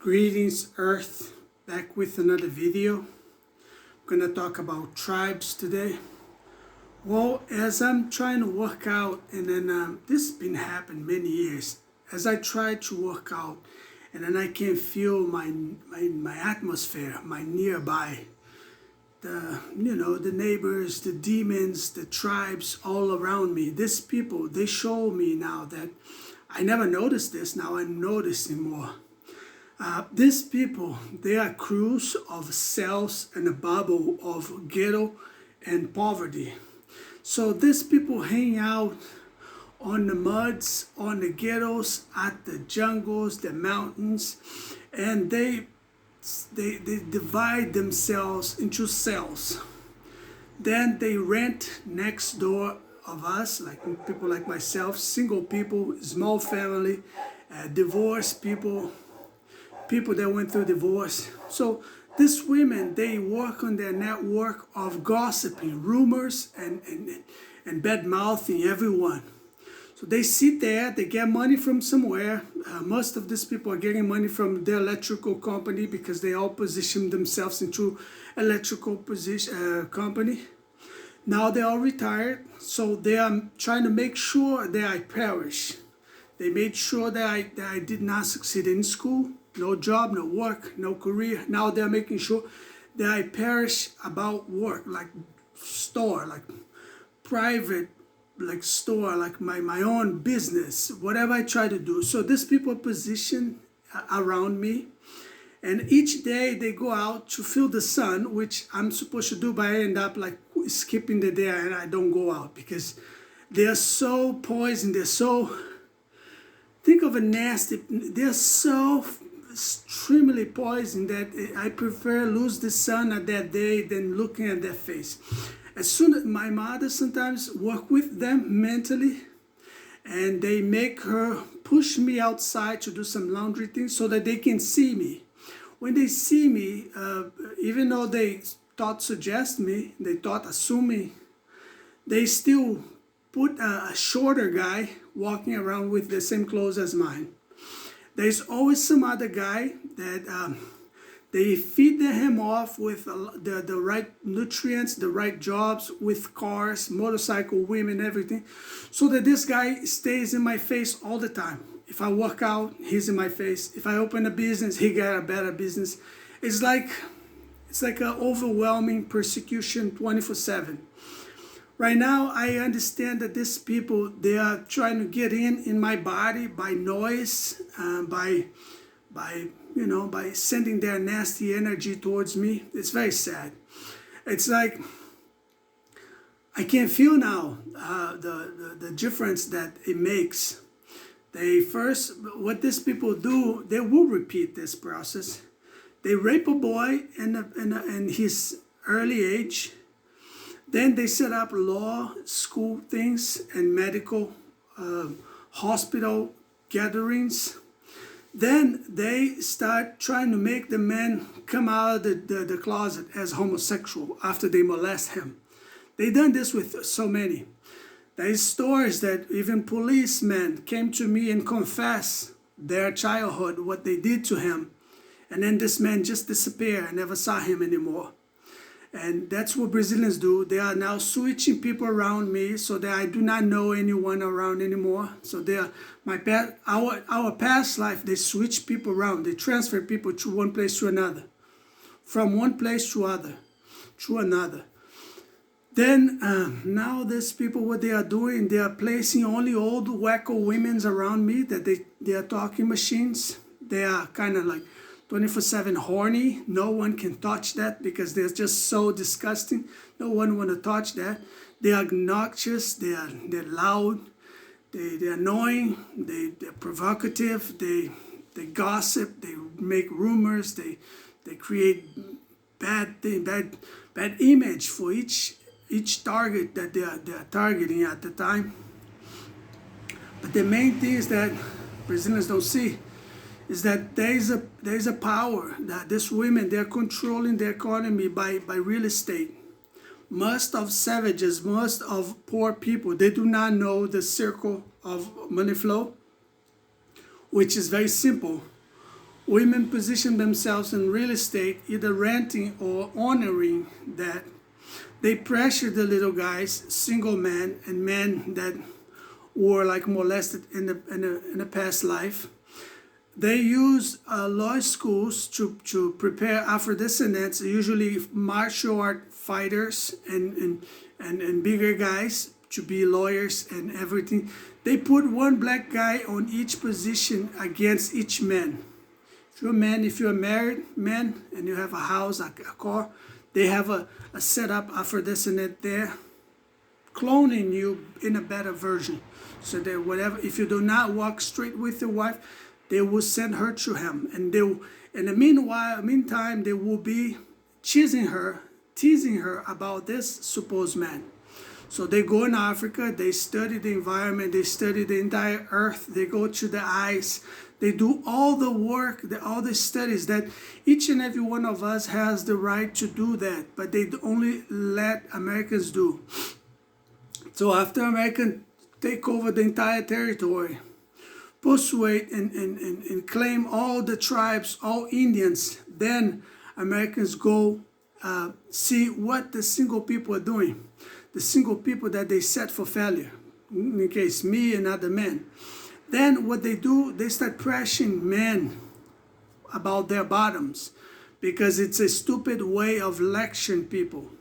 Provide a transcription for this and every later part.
Greetings Earth, back with another video. I'm gonna talk about tribes today. Well, as I'm trying to work out, and then this has been happening many years, as I try to work out, and then I can feel my atmosphere, my nearby, the neighbors, the demons, the tribes all around me. These people, they show me now that I never noticed this. Now I'm noticing more. These people, they are crews of cells in a bubble of ghetto and poverty. So these people hang out on the muds, on the ghettos, at the jungles, the mountains, and they divide themselves into cells. Then they rent next door of us, like people like myself, single people, small family, divorced people, people that went through divorce. So these women, they work on their network of gossiping, rumors, and bad mouthing everyone. So they sit there, they get money from somewhere. Most of these people are getting money from the electrical company because they all position themselves into electrical company. Now they're all retired, so they are trying to make sure that I perish. They made sure that I did not succeed in school, no job, no work, no career. Now they're making sure that I perish about work, like store, like private, like store, like my own business, whatever I try to do. So these people position around me, and each day they go out to feel the sun, which I'm supposed to do, but I end up like skipping the day and I don't go out because they're so poisoned. They're so, think of a nasty, they're so extremely poisoned that I prefer lose the sun at that day than looking at their face. As soon as my mother sometimes work with them mentally, and they make her push me outside to do some laundry things so that they can see me. When they see me, even though they thought suggest me, they thought assume me, they still put a shorter guy walking around with the same clothes as mine. There's always some other guy that they feed him off with the right nutrients, the right jobs, with cars, motorcycle, women, everything, so that this guy stays in my face all the time. If I work out, he's in my face. If I open a business, he got a better business. It's like an overwhelming persecution 24/7. Right now, I understand that these people, they are trying to get in my body by noise, by sending their nasty energy towards me. It's very sad. It's like I can feel now the difference that it makes. What these people do, they will repeat this process. They rape a boy in his early age. Then they set up law, school things, and medical, hospital gatherings. Then they start trying to make the man come out of the closet as homosexual after they molest him. They done this with so many. There's stories that even policemen came to me and confess their childhood, what they did to him. And then this man just disappeared. I never saw him anymore. And that's what Brazilians do. They are now switching people around me so that I do not know anyone around anymore. So they are our past life, they switch people around. They transfer people to one place to another. From one place to another. Then now these people, what they are doing, they are placing only old wacko women around me that they are talking machines. They are kind of like 24/7 horny. No one can touch that because they're just so disgusting. No one want to touch that. They are obnoxious. They're loud. They're annoying. They're provocative. They gossip. They make rumors. They create bad image for each target that they're targeting at the time. But the main thing is that Brazilians don't see is that there's a power that these women, they're controlling the economy by real estate. Most of savages, most of poor people, they do not know the circle of money flow, which is very simple. Women position themselves in real estate, either renting or owning that. They pressure the little guys, single men and men that were like molested in a past life. They use law schools to prepare Afro-descendants, usually martial art fighters and bigger guys, to be lawyers and everything. They put one black guy on each position against each man. If you're a man, if you're a married man and you have a house, a car, they have a setup Afro-descendant there, cloning you in a better version. So that whatever, if you do not walk straight with your wife, they will send her to him. And they will, in the meantime, they will be teasing her about this supposed man. So they go in Africa, they study the environment, they study the entire earth, they go to the ice, they do all the work, all the studies that each and every one of us has the right to do that, but they only let Americans do. So after Americans take over the entire territory, persuade and claim all the tribes, all Indians, then Americans go see what the single people are doing. The single people that they set for failure, in case me and other men. Then what they do, they start pressuring men about their bottoms, because it's a stupid way of lecturing people.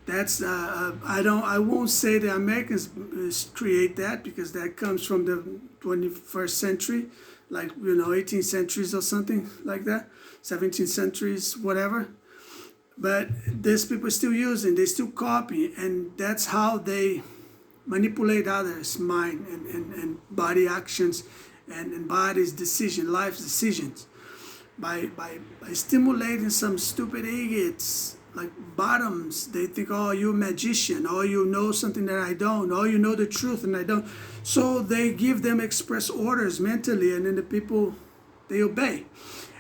That's I won't say the Americans create that, because that comes from the 21st century, like 18th centuries or something like that, 17th centuries, whatever. But these people are still using, they still copy, and that's how they manipulate others' mind and body actions and body's decision, life's decisions, by stimulating some stupid idiots like bottoms. They think, oh, you're a magician, or you know something that I don't, or you know the truth and I don't. So they give them express orders mentally, and then the people, they obey.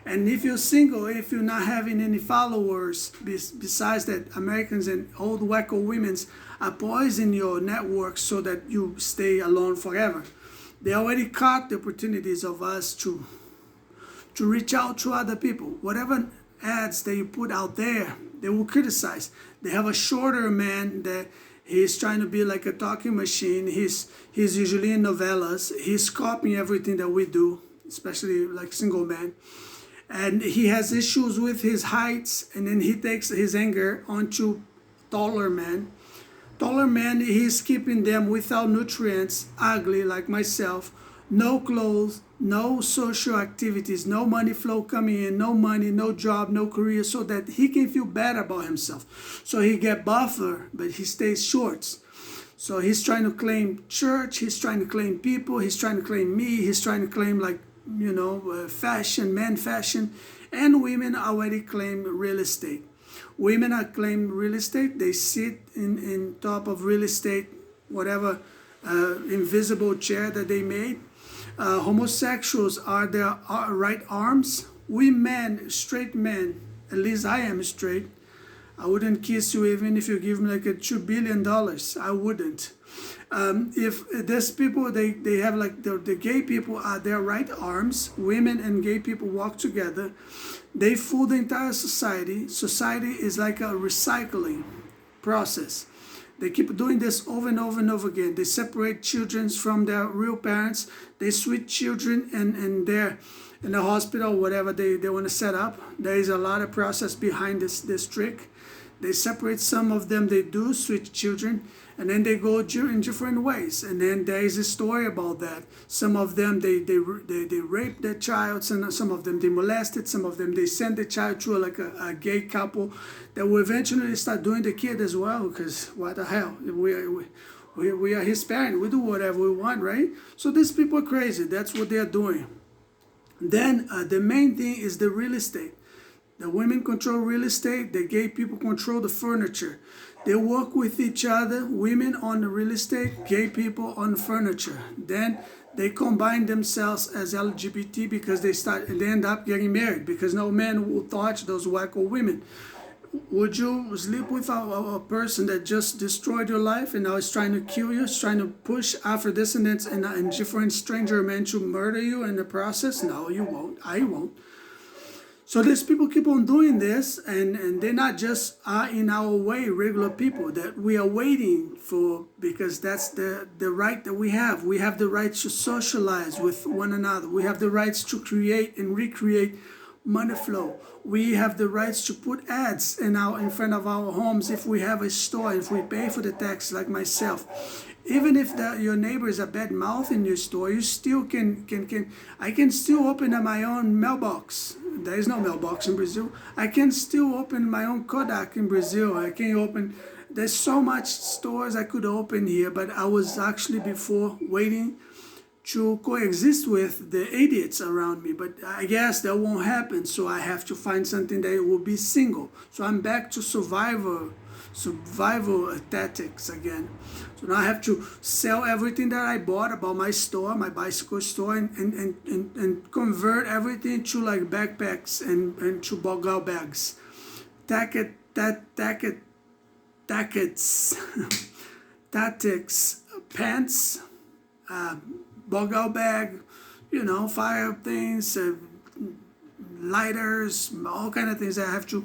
And if you're single, if you're not having any followers, besides that Americans and old wacko women's are poisoning your network so that you stay alone forever. They already caught the opportunities of us to reach out to other people. Whatever ads that you put out there, they will criticize. They have a shorter man that he's trying to be like a talking machine. He's usually in novellas. He's copying everything that we do, especially like single men. And he has issues with his heights, and then he takes his anger onto taller men. Taller men, he's keeping them without nutrients, ugly like myself, no clothes, no social activities, no money flow coming in, no money, no job, no career, so that he can feel better about himself. So he get buffer, but he stays short. So he's trying to claim church, he's trying to claim people, he's trying to claim me, he's trying to claim like, fashion, men fashion, and women already claim real estate. Women are claim real estate. They sit in top of real estate, whatever invisible chair that they made. Homosexuals are their right arms. We men, straight men, at least I am straight. I wouldn't kiss you even if you give me like $2 billion. I wouldn't. If there's people, they have like the gay people are their right arms. Women and gay people walk together. They fool the entire society. Society is like a recycling process. They keep doing this over and over and over again. They separate children from their real parents. They switch children and they're in the hospital, whatever they want to set up. There is a lot of process behind this trick. They separate some of them, they do switch children, and then they go in different ways. And then there is a story about that. Some of them, they rape their child, and some of them they molested, some of them they send the child to a gay couple that will eventually start doing the kid as well, because what the hell, we are his parent, we do whatever we want, right? So these people are crazy, that's what they are doing. Then the main thing is the real estate. The women control real estate, the gay people control the furniture. They work with each other, women on the real estate, gay people on furniture. Then they combine themselves as LGBT because they end up getting married, because no man will touch those wacko women. Would you sleep with a person that just destroyed your life and now is trying to kill you, is trying to push Afro-descendants and different stranger men to murder you in the process? No, you won't. I won't. So these people keep on doing this, and they're not just in our way, regular people that we are waiting for, because that's the right that we have. We have the right to socialize with one another. We have the rights to create and recreate money flow. We have the rights to put ads in front of our homes if we have a store, if we pay for the tax, like myself. Even if your neighbor is a bad mouth in your store, you still can I can still open up my own mailbox. There is no mailbox in Brazil. I can still open my own Kodak in Brazil. I can open, there's so much stores I could open here, but I was actually before waiting to coexist with the idiots around me. But I guess that won't happen, so I have to find something that will be single. So I'm back to survival tactics again. So now I have to sell everything that I bought about my store, my bicycle store, and convert everything to like backpacks and to bogal bags. Tactics, pants, bogal bag, fire things, lighters, all kind of things that I have to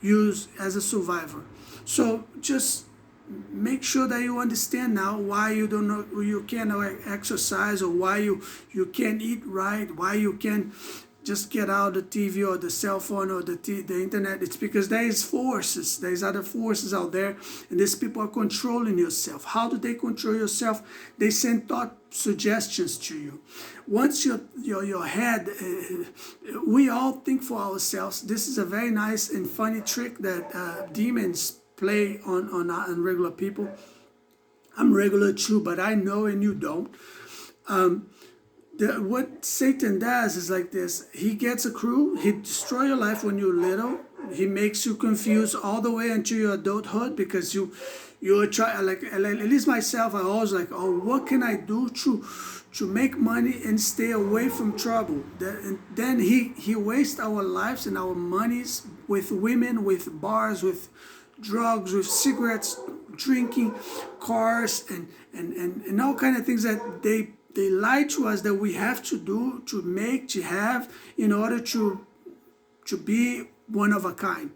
use as a survivor. So just make sure that you understand now why you cannot exercise, or why you can't eat right, why you can't just get out the TV or the cell phone or the internet. It's because there's other forces out there, and these people are controlling yourself. How do they control yourself? They send thought suggestions to you. Once your head, we all think for ourselves. This is a very nice and funny trick that demons play on regular people. I'm regular too, but I know and you don't. What Satan does is like this. He gets a crew. He destroys your life when you're little. He makes you confused all the way into your adulthood, because you're trying, like at least myself, I always like, oh, what can I do to make money and stay away from trouble? And then he wastes our lives and our monies with women, with bars, with drugs, with cigarettes, drinking, cars, and all kind of things that they lie to us that we have to do, to have, in order to be one of a kind.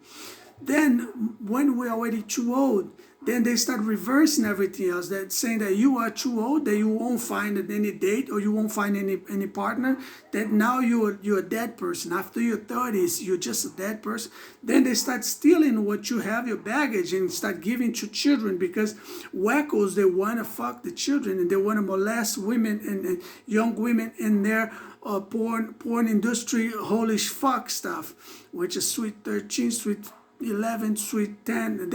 Then when we're already too old, then they start reversing everything else. That saying that you are too old, that you won't find any date, or you won't find any partner, that now you're a dead person. After your 30s, you're just a dead person. Then they start stealing what you have, your baggage, and start giving to children, because wackos, they want to fuck the children, and they want to molest women and young women in their porn industry, holy fuck stuff, which is sweet 13, sweet 11, sweet 10.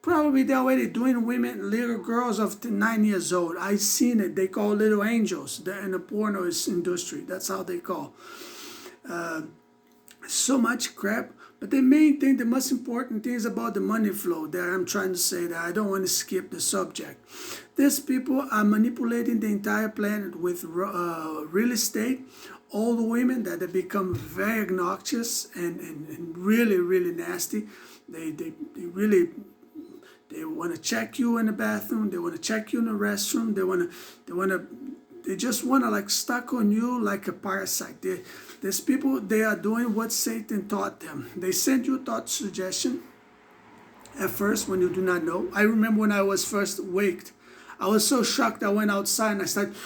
Probably they're already doing women, little girls of 9 years old. I seen it. They call little angels. They're in the porno industry. That's how they call. So much crap. But the main thing, the most important thing is about the money flow. There, I'm trying to say that I don't want to skip the subject. These people are manipulating the entire planet with real estate. Old women that have become very obnoxious and really, really nasty. They really... They want to check you in the bathroom. They want to check you in the restroom. They just want to like stuck on you like a parasite. These people, they are doing what Satan taught them. They send you thought suggestion at first when you do not know. I remember when I was first waked, I was so shocked. I went outside and I started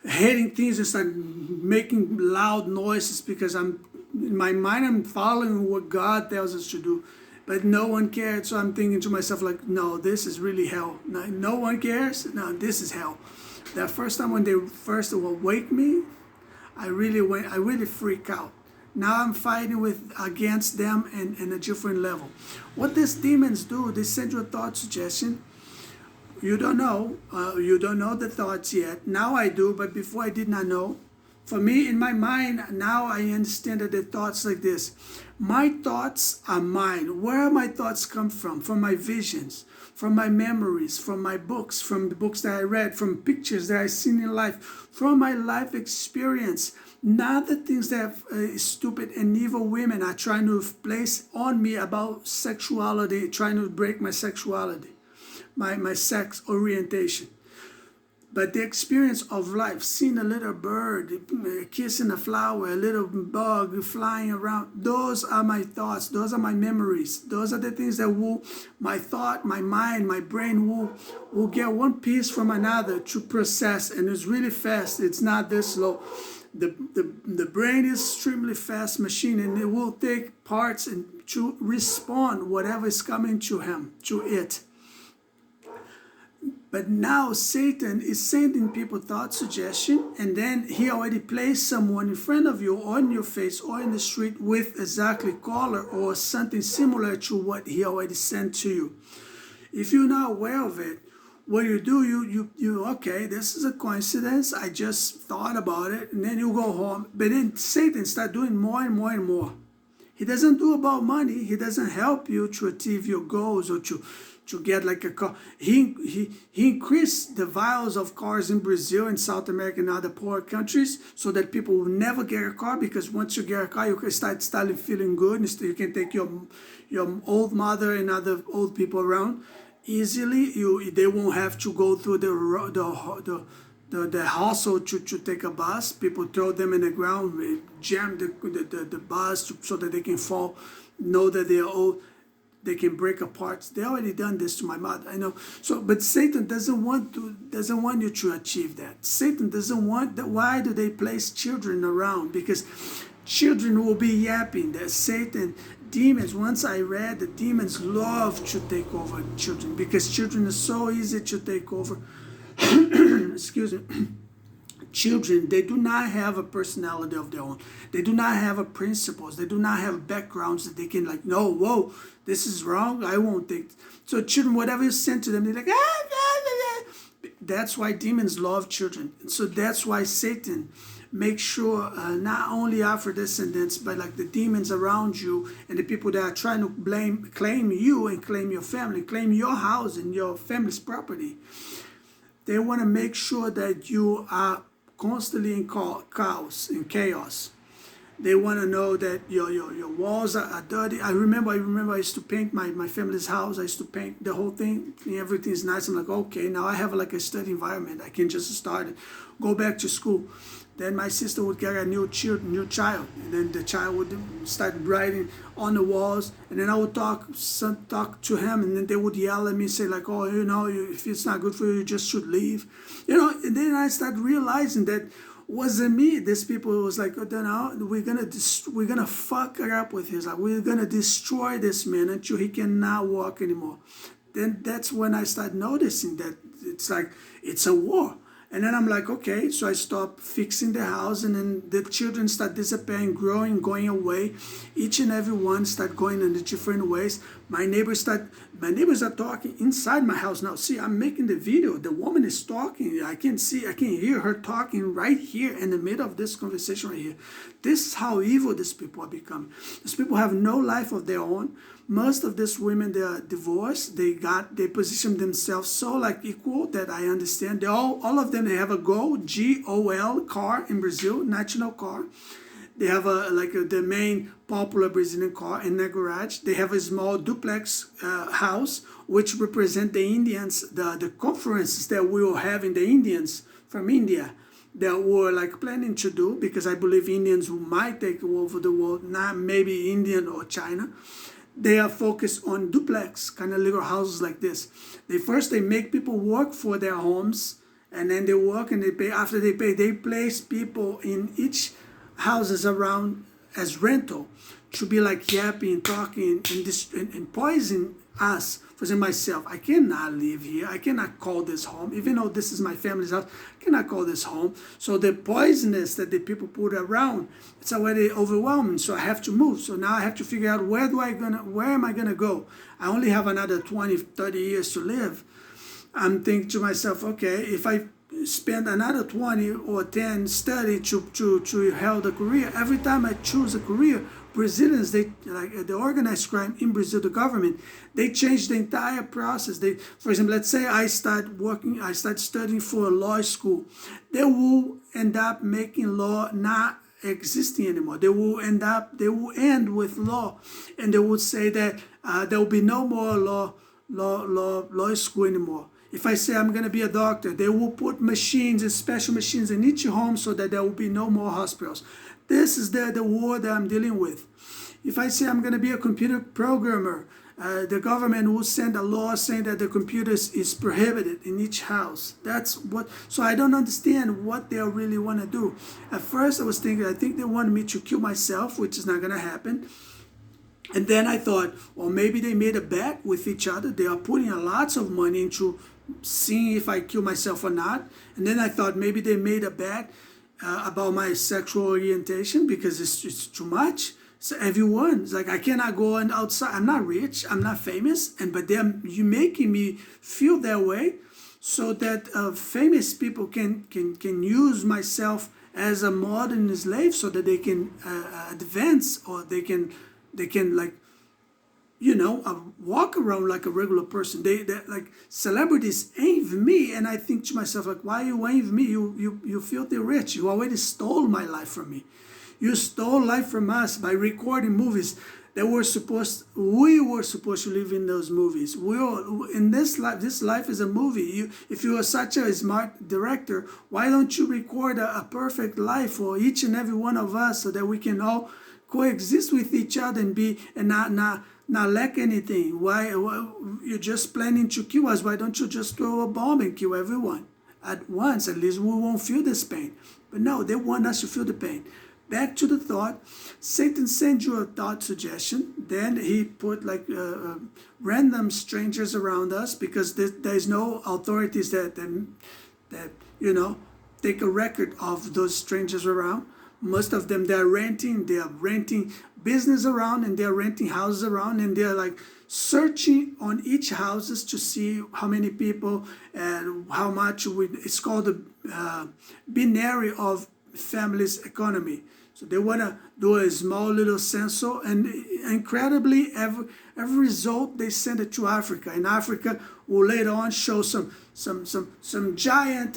hating things and started making loud noises, because in my mind, I'm following what God tells us to do. But no one cared, so I'm thinking to myself like, no, this is really hell. No one cares? No, this is hell. That first time when they first wake me, I really freak out. Now I'm fighting against them in a different level. What these demons do, they send you a thought suggestion. You don't know the thoughts yet. Now I do, but before I did not know. For me, in my mind, now I understand that the thoughts like this. My thoughts are mine. Where my thoughts come from? From my visions, from my memories, from my books, from the books that I read, from pictures that I've seen in life, from my life experience. Not the things that stupid and evil women are trying to place on me about sexuality, trying to break my sexuality, my sex orientation. But the experience of life, seeing a little bird kissing a flower, a little bug flying around, those are my thoughts. Those are my memories. Those are the things that my thought, my mind, my brain will get one piece from another to process. And it's really fast. It's not this slow. The brain is extremely fast machine, and it will take parts and to respond whatever is coming to it. But now Satan is sending people thought suggestion, and then he already placed someone in front of you or in your face or in the street with exactly color or something similar to what he already sent to you. If you're not aware of it, what you do, you okay, this is a coincidence. I just thought about it, and then you go home. But then Satan start doing more and more and more. He doesn't do about money. He doesn't help you to achieve your goals or to get like a car. He increased the vials of cars in Brazil and South America and other poor countries so that people will never get a car, because once you get a car, you can start feeling good. And you can take your old mother and other old people around easily. They won't have to go through the hustle to take a bus. People throw them in the ground, jam the bus so that they can fall, know that they are old. They can break apart. They already done this to my mother. I know. So, but Satan doesn't want you to achieve that. Satan doesn't want that. Why do they place children around? Because children will be yapping. That Satan, demons. Once I read that demons love to take over children, because children are so easy to take over. Excuse me. Children, they do not have a personality of their own. They do not have a principles. They do not have backgrounds that they can like, no, whoa, this is wrong. I won't take. So children, whatever you send to them, they're like, ah, ah, ah, ah. That's why demons love children. So that's why Satan makes sure not only Afro descendants, but like the demons around you and the people that are trying to claim you and claim your family, claim your house and your family's property. They want to make sure that you are constantly in chaos. They want to know that your walls are dirty. I remember I used to paint my family's house. I used to paint the whole thing. Everything's nice. I'm like, okay, now I have like a study environment. I can just start it, go back to school. Then my sister would get a new child, and then the child would start writing on the walls, and then I would talk to him, and then they would yell at me, say like, oh, if it's not good for you, you just should leave, And then I started realizing that wasn't me. These people was like, oh, no, we're gonna fuck her up with his life. We're gonna destroy this man until he cannot walk anymore. Then that's when I started noticing that it's like it's a war. And then I'm like, okay, so I stopped fixing the house, and then the children start disappearing, growing, going away. Each and every one start going in the different ways. My neighbors are talking inside my house now. See, I'm making the video. The woman is talking. I can hear her talking right here in the middle of this conversation right here. This is how evil these people are becoming. These people have no life of their own. Most of these women, they are divorced. They position themselves so like equal that I understand. All of them, they have a GOL car in Brazil, national car. They have the main popular Brazilian car in their garage. They have a small duplex house, which represent the Indians, the conferences that we will have in the Indians from India that we're like planning to do, because I believe Indians who might take over the world, not maybe Indian or China. They are focused on duplex, kind of little houses like this. They make people work for their homes, and then they work and they pay. After they pay, they place people in each houses around as rental to be like yapping, talking, and poison us. For example, myself, I cannot live here. I cannot call this home. Even though this is my family's house, I cannot call this home. So the poisonous that the people put around, it's already overwhelming. So I have to move. So now I have to figure out where am I gonna go? I only have another 20, 30 years to live. I'm thinking to myself, okay, if I spend another 20 or 10 study to hold a career, every time I choose a career, Brazilians, they like the organized crime in Brazil, the government, they change the entire process. For example, let's say I start studying for a law school. They will end up making law not existing anymore. They will end with law, and they would say that there will be no more law school anymore. If I say I'm going to be a doctor, they will put machines and special machines in each home so that there will be no more hospitals. This is the war that I'm dealing with. If I say I'm going to be a computer programmer, the government will send a law saying that the computers is prohibited in each house. That's what. So I don't understand what they really want to do. At first I was thinking, I think they wanted me to kill myself, which is not going to happen. And then I thought, well, maybe they made a bet with each other. They are putting lots of money into seeing if I kill myself or not. And then I thought maybe they made a bet about my sexual orientation because it's too much. So everyone's like, I cannot go on outside. I'm not rich. I'm not famous. But you making me feel that way so that famous people can use myself as a modern slave so that they can advance, or they can like, walk around like a regular person. They like, celebrities envy me, and I think to myself, like, why you envy me? You filthy rich. You already stole my life from me. You stole life from us by recording movies that we were supposed to live in those movies. We all in this life. This life is a movie. If you are such a smart director, why don't you record a perfect life for each and every one of us so that we can all coexist with each other and not lack anything? Why you're just planning to kill us? Why don't you just throw a bomb and kill everyone at once? At least we won't feel this pain. But no, they want us to feel the pain. Back to the thought, Satan sends you a thought suggestion. Then he put like random strangers around us, because there's no authorities that take a record of those strangers around. Most of them, they're renting business around, and they're renting houses around, and they're like searching on each houses to see how many people and how much. It's called the binary of family's economy. So they want to do a small little census, and incredibly, every result they send it to Africa. And Africa will later on show some giant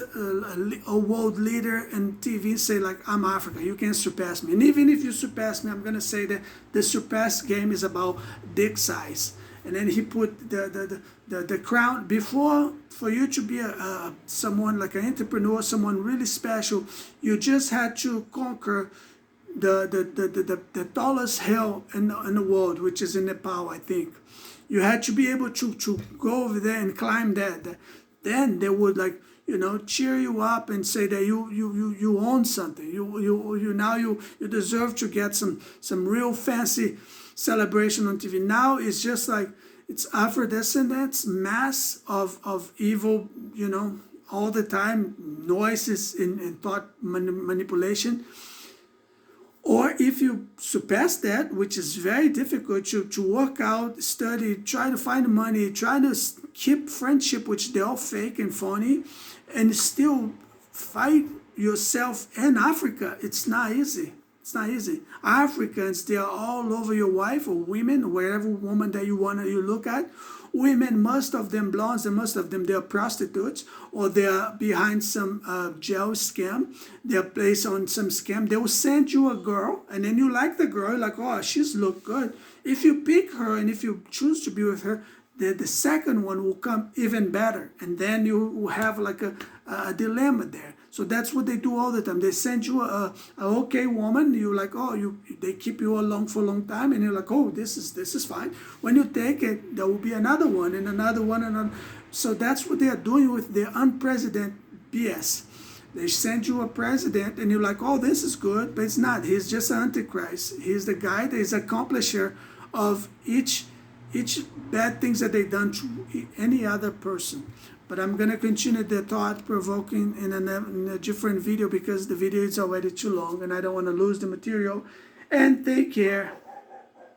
world leader in TV and say, like, I'm Africa, you can't surpass me. And even if you surpass me, I'm going to say that the surpass game is about dick size. And then he put the crown before. For you to be someone like an entrepreneur, someone really special, you just had to conquer the tallest hill in the world, which is in Nepal, I think. You had to be able to go over there and climb that. Then they would, like, cheer you up and say that you own something. You deserve to get some real fancy celebration on TV. Now it's just like, it's Afro-descendants, mass of evil, all the time, noises and thought manipulation. Or if you surpass that, which is very difficult, to work out, study, try to find money, try to keep friendship, which they're all fake and phony, and still fight yourself in Africa, it's not easy. It's not easy. Africans, they are all over your wife or women, wherever woman that you look at. Women, most of them blondes, and most of them, they are prostitutes, or they are behind some jail scam. They are placed on some scam. They will send you a girl, and then you like the girl, like, oh, she's look good. If you pick her and if you choose to be with her, the second one will come even better. And then you will have like a dilemma there. So that's what they do all the time. They send you a okay woman. You're like, oh, they keep you along for a long time, and you're like, oh, this is fine. When you take it, there will be another one and another one and another. So that's what they are doing with their unprecedented BS. They send you a president, and you're like, oh, this is good, but it's not. He's just an antichrist. He's the guy that is accomplisher of each bad things that they've done to any other person. But I'm going to continue the thought-provoking in a different video, because the video is already too long and I don't want to lose the material. And take care.